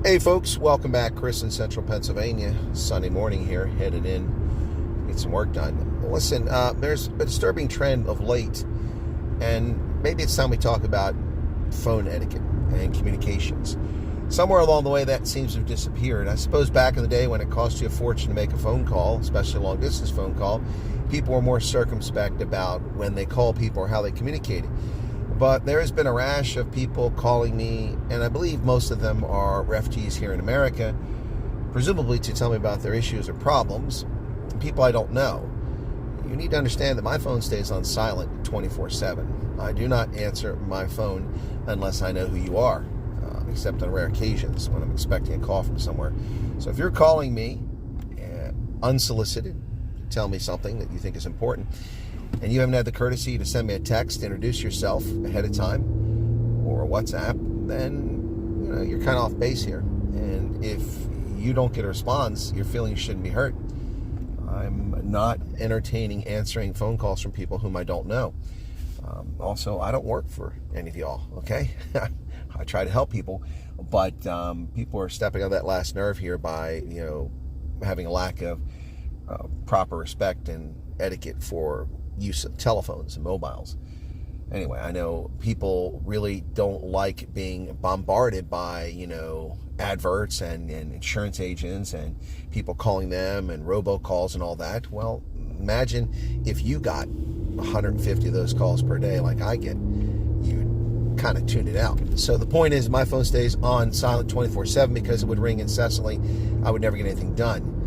Hey folks, welcome back. Chris in Central Pennsylvania. Sunday morning here, headed in, get some work done. Listen, there's a disturbing trend of late, and maybe it's time we talk about phone etiquette and communications. Somewhere along the way that seems to have disappeared. I suppose back in the day when it cost you a fortune to make a phone call, especially a long distance phone call, people were more circumspect about when they call people or how they communicated. But there has been a rash of people calling me, and I believe most of them are refugees here in America, presumably to tell me about their issues or problems, people I don't know. You need to understand that my phone stays on silent 24/7. I do not answer my phone unless I know who you are, except on rare occasions when I'm expecting a call from somewhere. So if you're calling me unsolicited, tell me something that you think is important, and you haven't had the courtesy to send me a text, introduce yourself ahead of time, or a WhatsApp, then you're kind of off base here. And if you don't get a response, your feelings shouldn't be hurt. I'm not entertaining answering phone calls from people whom I don't know. Also, I don't work for any of y'all, okay? I try to help people, but people are stepping on that last nerve here by, having a lack of proper respect and etiquette for use of telephones and mobiles. Anyway, I know people really don't like being bombarded by, adverts and insurance agents and people calling them and robocalls and all that. Well, imagine if you got 150 of those calls per day like I get. You'd kind of tune it out. So the point is, my phone stays on silent 24/7 because it would ring incessantly. I would never get anything done.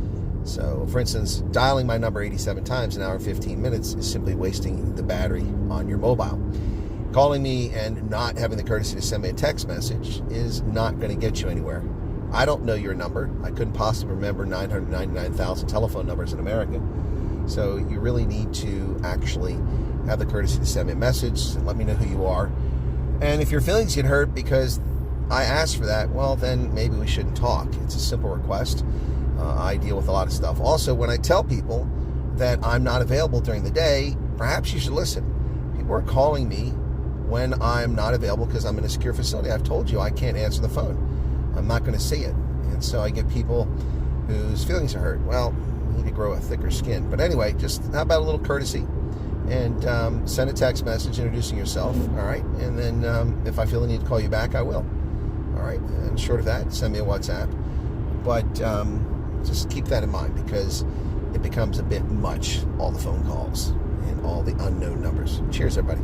So, for instance, dialing my number 87 times an hour and 15 minutes is simply wasting the battery on your mobile. Calling me and not having the courtesy to send me a text message is not going to get you anywhere. I don't know your number. I couldn't possibly remember 999,000 telephone numbers in America. So you really need to actually have the courtesy to send me a message and let me know who you are. And if your feelings get hurt because I asked for that, well, then maybe we shouldn't talk. It's a simple request. I deal with a lot of stuff. Also, when I tell people that I'm not available during the day, perhaps you should listen. People are calling me when I'm not available because I'm in a secure facility. I've told you I can't answer the phone. I'm not going to see it. And so I get people whose feelings are hurt. Well, you need to grow a thicker skin. But anyway, just how about a little courtesy? And send a text message introducing yourself, all right? And then if I feel the need to call you back, I will. All right? And short of that, send me a WhatsApp. But just keep that in mind because it becomes a bit much, all the phone calls and all the unknown numbers. Cheers, everybody.